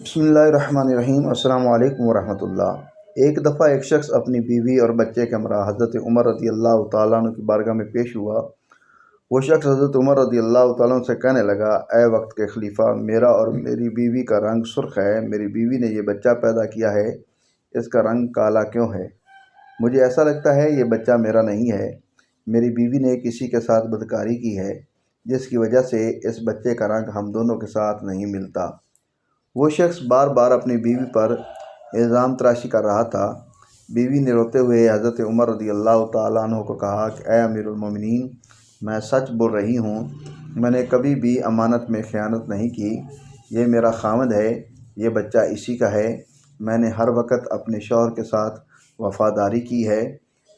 बिस्मिल्लाहिर्रहमानिर्रहीम। अस्सलाम वालेकुम वरहमतुल्लाह। एक दफ़ा एक शख्स अपनी बीवी और बच्चे के हमरा हज़रत उमर रज़ी अल्लाह तआला अन्हु की बारगाह में पेश हुआ। वो शख्स हज़रत उमर रज़ी अल्लाह तआला अन्हु से कहने लगा, ए वक्त के खलीफा, मेरा और मेरी बीवी का रंग सुर्ख है। मेरी बीवी ने ये बच्चा पैदा किया है, इसका रंग काला क्यों है? मुझे ऐसा लगता है ये बच्चा मेरा नहीं है। मेरी बीवी ने किसी के साथ बदकारी की है, जिसकी वजह से इस बच्चे का रंग हम दोनों के साथ नहीं मिलता। वो शख्स बार बार अपनी बीवी पर इल्ज़ाम तराशी कर रहा था। बीवी ने रोते हुए हज़रत उमर रज़ी अल्लाह तआला अन्हु को कहा कि ए अमीरुल मोमिनीन, मैं सच बोल रही हूँ, मैंने कभी भी अमानत में ख़यानत नहीं की। ये मेरा खामद है, ये बच्चा इसी का है। मैंने हर वक्त अपने शौहर के साथ वफ़ादारी की है।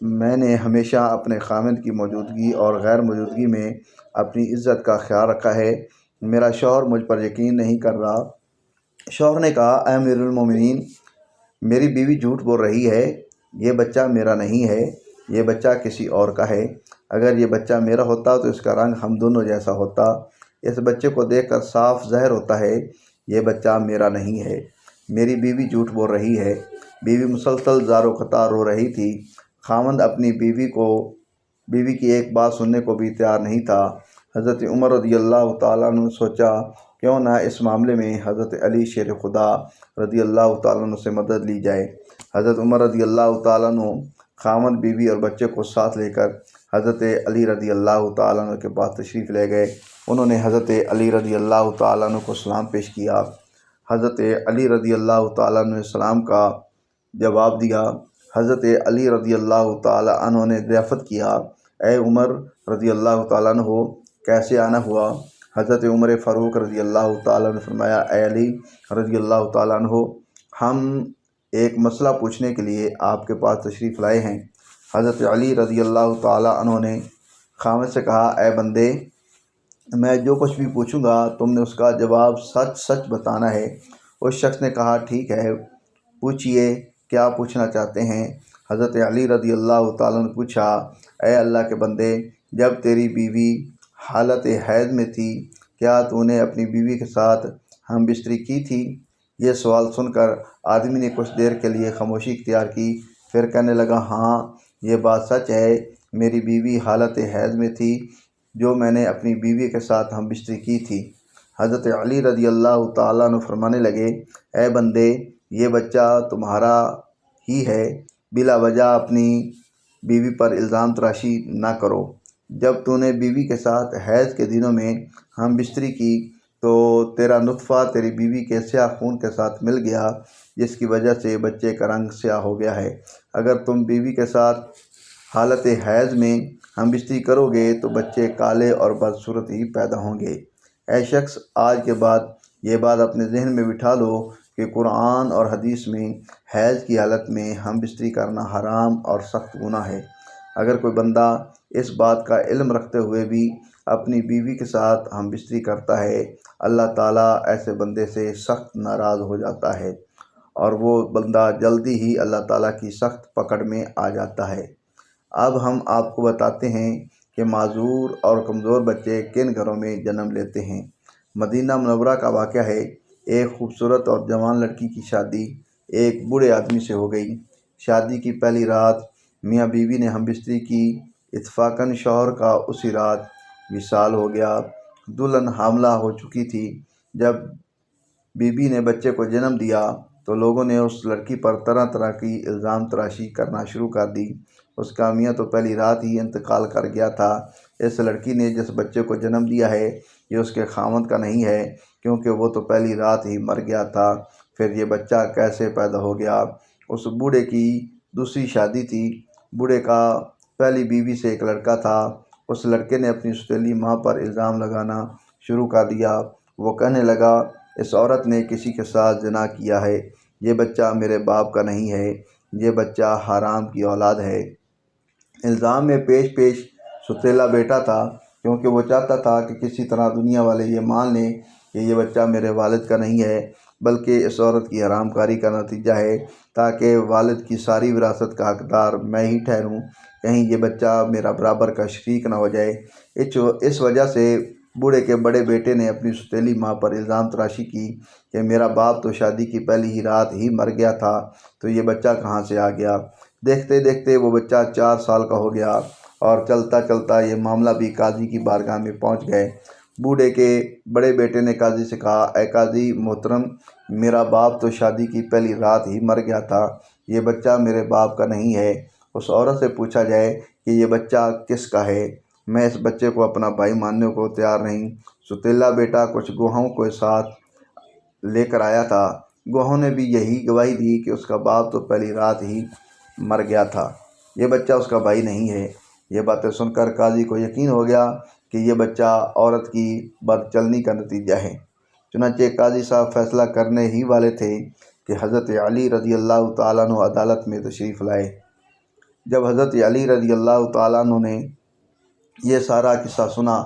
मैंने हमेशा अपने खामद की मौजूदगी और गैर मौजूदगी में अपनी इज़्ज़त का ख्याल रखा है। मेरा शौहर मुझ पर यकीन नहीं कर रहा। शौहर ने कहा, ऐ अमीरुल मोमिनीन, मेरी बीवी झूठ बोल रही है, ये बच्चा मेरा नहीं है, ये बच्चा किसी और का है। अगर ये बच्चा मेरा होता तो इसका रंग हम दोनों जैसा होता। इस बच्चे को देखकर साफ ज़ाहिर होता है ये बच्चा मेरा नहीं है। मेरी बीवी झूठ बोल रही है। बीवी मुसलसल ज़ारो ख़तार रो रही थी। खामद अपनी बीवी की एक बात सुनने को भी तैयार नहीं था। हज़रत उमर रज़ी अल्लाह तआला अन्हु ने सोचा, क्यों ना इस मामले में हज़रत अली शेर खुदा रज़ी अल्लाह तआला अन्हु से मदद ली जाए। हज़रत उमर रज़ी अल्लाह तआला अन्हु खामद, बीवी और बच्चे को साथ लेकर हज़रत अली रज़ी अल्लाह तआला अन्हु के पास तशरीफ़ ले गए। उन्होंने हज़रत अली रज़ी अल्लाह तआला अन्हु को सलाम पेश किया। हज़रत अली रज़ी अल्लाह तआला अन्हु ने सलाम का जवाब दिया। हज़रत अली रज़ी अल्लाह तआला अन्हु ने दरियाफ़त किया, ए उमर रज़ी अल्लाह तआला अन्हु, कैसे आना हुआ? हज़रत उमर फ़ारूक रज़ी अल्लाह तआला ने फरमाया, ए अली रज़ी अल्लाह तआला अन्हु, हम एक मसला पूछने के लिए आपके पास तशरीफ़ लाए हैं। हज़रत अली रज़ी अल्लाह तआला अन्हु ने खामद से कहा, ए बंदे, मैं जो कुछ भी पूछूंगा तुमने उसका जवाब सच सच बताना है। उस शख्स ने कहा, ठीक है, पूछिए, क्या पूछना चाहते हैं? हज़रत अली रज़ी अल्लाह तआला ने पूछा, ए अल्लाह के बंदे, जब तेरी बीवी हालत हैज़ में थी, क्या तूने अपनी बीवी के साथ हम बिस्तरी की थी? ये सवाल सुनकर आदमी ने कुछ देर के लिए खामोशी इख्तियार की, फिर कहने लगा, हाँ, ये बात सच है, मेरी बीवी हालत हैज़ में थी, जो मैंने अपनी बीवी के साथ हम बिस्तरी की थी। हज़रत अली रज़ी अल्लाह तआला अन्हु फरमाने लगे, ए बंदे, ये बच्चा तुम्हारा ही है, बिला वजह अपनी बीवी पर इल्ज़ाम तराशी ना करो। जब तूने बीवी के साथ हैज़ के दिनों में हम बिस्तरी की तो तेरा नुत्फ़ा तेरी बीवी के स्याह खून के साथ मिल गया, जिसकी वजह से बच्चे का रंग स्याह हो गया है। अगर तुम बीवी के साथ हालत हैज़ में हम बिस्तरी करोगे तो बच्चे काले और बदसूरत ही पैदा होंगे। ऐ शख्स, आज के बाद ये बात अपने जहन में बिठा लो कि कुरान और हदीस में हैज़ की हालत में हम बिस्तरी करना हराम और सख्त गुनाह है। अगर कोई बंदा इस बात का इल्म रखते हुए भी अपनी बीवी के साथ हम बिस्तरी करता है, अल्लाह ताला ऐसे बंदे से सख्त नाराज़ हो जाता है और वो बंदा जल्दी ही अल्लाह ताला की सख्त पकड़ में आ जाता है। अब हम आपको बताते हैं कि माजूर और कमज़ोर बच्चे किन घरों में जन्म लेते हैं। मदीना मुनव्वरा का वाक़या है। एक खूबसूरत और जवान लड़की की शादी एक बूढ़े आदमी से हो गई। शादी की पहली रात मियाँ बीवी ने हम बिस्तरी की। इत्तफ़ाक़न शौहर का उसी रात विसाल हो गया। दुल्हन हामला हो चुकी थी। जब बीबी ने बच्चे को जन्म दिया तो लोगों ने उस लड़की पर तरह तरह की इल्ज़ाम तराशी करना शुरू कर दी। उसका मियाँ तो पहली रात ही इंतकाल कर गया था। इस लड़की ने जिस बच्चे को जन्म दिया है ये उसके खामद का नहीं है, क्योंकि वो तो पहली रात ही मर गया था। फिर ये बच्चा कैसे पैदा हो गया? उस बूढ़े की दूसरी शादी थी। बूढ़े का पहली बीवी से एक लड़का था। उस लड़के ने अपनी सौतेली माँ पर इल्ज़ाम लगाना शुरू कर दिया। वो कहने लगा, इस औरत ने किसी के साथ ज़िना किया है, ये बच्चा मेरे बाप का नहीं है, ये बच्चा हराम की औलाद है। इल्ज़ाम में पेश पेश सौतेला बेटा था, क्योंकि वो चाहता था कि किसी तरह दुनिया वाले ये मान लें कि ये बच्चा मेरे वालिद का नहीं है, बल्कि इस औरत की हरामकारी का नतीजा है, ताकि वालिद की सारी विरासत का हकदार मैं ही ठहरूं। कहीं ये बच्चा मेरा बराबर का शरीक ना हो जाए। इस वजह से बूढ़े के बड़े बेटे ने अपनी सौतेली माँ पर इल्ज़ाम तराशी की कि मेरा बाप तो शादी की पहली ही रात ही मर गया था, तो ये बच्चा कहाँ से आ गया। देखते देखते वो बच्चा 4 साल का हो गया और चलता चलता ये मामला भी काजी की बारगाह में पहुँच गए। बूढ़े के बड़े बेटे ने काजी से कहा, ऐ काजी मोहतरम, मेरा बाप तो शादी की पहली रात ही मर गया था, ये बच्चा मेरे बाप का नहीं है। उस औरत से पूछा जाए कि ये बच्चा किसका है। मैं इस बच्चे को अपना भाई मानने को तैयार नहीं। सौतेला बेटा कुछ गवाहों के साथ लेकर आया था। गवाहों ने भी यही गवाही दी कि उसका बाप तो पहली रात ही मर गया था, ये बच्चा उसका भाई नहीं है। ये बातें सुनकर काजी को यकीन हो गया कि ये बच्चा औरत की बदचलनी का नतीजा है। चुनांचे काजी साहब फैसला करने ही वाले थे कि हज़रत अली रज़ी अल्लाह तआला अन्हु अदालत में तशरीफ़ लाए। जब हज़रत अली रज़ी अल्लाह तआला अन्हु ने ये सारा किस्सा सुना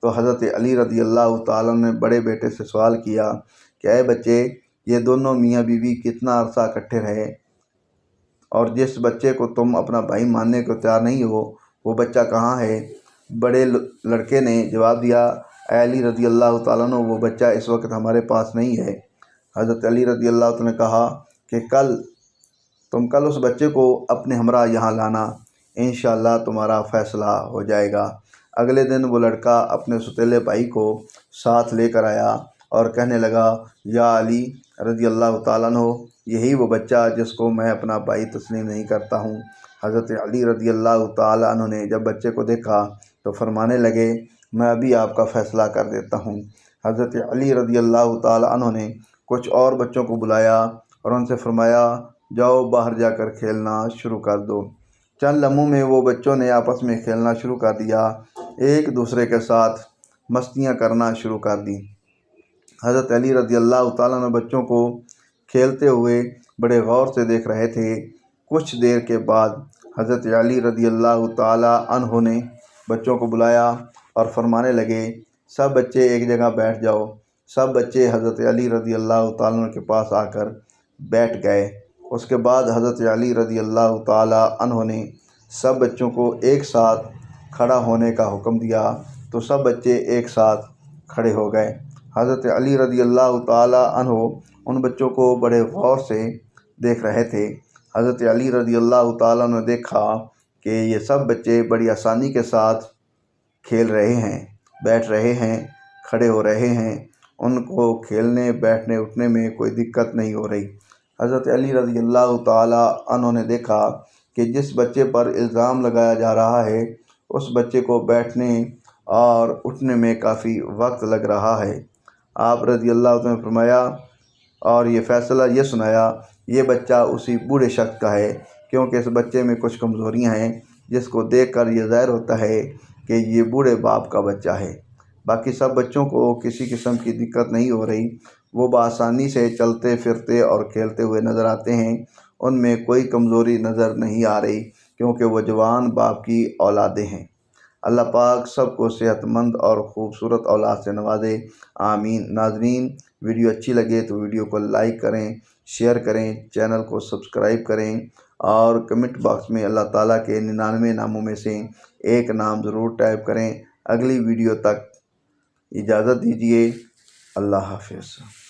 तो हज़रत अली रज़ी अल्लाह तआला अन्हु ने बड़े बेटे से सवाल किया कि ऐ बच्चे, ये दोनों मियाँ बीवी कितना अरसा इकट्ठे रहे, और जिस बच्चे को तुम अपना भाई मानने को तैयार नहीं हो वो बच्चा कहाँ है। बड़े लड़के ने जवाब दिया, ऐ अली रज़ी अल्लाह तआला अन्हु, वो बच्चा इस वक्त हमारे पास नहीं है। हज़रत अली रज़ी अल्लाह तआला ने कहा कि तुम कल उस बच्चे को अपने हमरा यहाँ लाना, इंशाअल्लाह तुम्हारा फ़ैसला हो जाएगा। अगले दिन वो लड़का अपने सौतेले भाई को साथ लेकर आया और कहने लगा, या अली रज़ी अल्लाह तआला अन्हु, यही वो बच्चा जिसको मैं अपना भाई तस्लीम नहीं करता हूँ। हज़रत अली रज़ी अल्लाह तआला अन्हु ने जब बच्चे को देखा तो फरमाने लगे, मैं अभी आपका फ़ैसला कर देता हूँ। हज़रत अली रज़ी अल्लाह तआला अन्हु ने कुछ और बच्चों को बुलाया और उनसे फरमाया, जाओ बाहर जाकर खेलना शुरू कर दो। चंद लम्हों में वो बच्चों ने आपस में खेलना शुरू कर दिया, एक दूसरे के साथ मस्तियाँ करना शुरू कर दी। हज़रत अली रज़ी अल्लाह तआला अन्हु बच्चों को खेलते हुए बड़े गौर से देख रहे थे। कुछ देर के बाद हज़रत अली रज़ी अल्लाह तआला अन्हु ने बच्चों को बुलाया और फरमाने लगे, सब बच्चे एक जगह बैठ जाओ। सब बच्चे हज़रत अली रज़ी अल्लाह तआला अन्हु के पास आकर बैठ गए। उसके बाद हज़रत अली रज़ी अल्लाह तआला अन्हु ने सब बच्चों को एक साथ खड़ा होने का हुक्म दिया तो सब बच्चे एक साथ खड़े हो गए। हज़रत अली रज़ी अल्लाह तआला अन्हु उन बच्चों को बड़े गौर से देख रहे थे। हज़रत अली रज़ी अल्लाह तआला अन्हु ने देखा कि ये सब बच्चे बड़ी आसानी के साथ खेल रहे हैं, बैठ रहे हैं, खड़े हो रहे हैं, उनको खेलने बैठने उठने में कोई दिक्कत नहीं हो रही। हज़रत अली रज़ी अल्लाह तआला अन्हु ने देखा कि जिस बच्चे पर इल्ज़ाम लगाया जा रहा है उस बच्चे को बैठने और उठने में काफ़ी वक्त लग रहा है। आप रज़ी अल्लाह तआला ने फरमाया और ये फ़ैसला ये सुनाया, ये बच्चा उसी बूढ़े शख्स का है, क्योंकि इस बच्चे में कुछ कमज़ोरियाँ हैं जिसको देखकर ये ज़ाहिर होता है कि ये बूढ़े बाप का बच्चा है। बाकी सब बच्चों को किसी किस्म की दिक्कत नहीं हो रही, वो बआसानी से चलते फिरते और खेलते हुए नज़र आते हैं, उनमें कोई कमज़ोरी नज़र नहीं आ रही, क्योंकि वो जवान बाप की औलादें हैं। अल्लाह पाक सबको सेहतमंद और ख़ूबसूरत औलाद से नवाजे, आमीन। नाज़रीन, वीडियो अच्छी लगे तो वीडियो को लाइक करें, शेयर करें, चैनल को सब्सक्राइब करें और कमेंट बॉक्स में अल्लाह ताला के 99 नामों में से एक नाम ज़रूर टाइप करें। अगली वीडियो तक इजाज़त दीजिए। अल्लाह हाफ़िज़।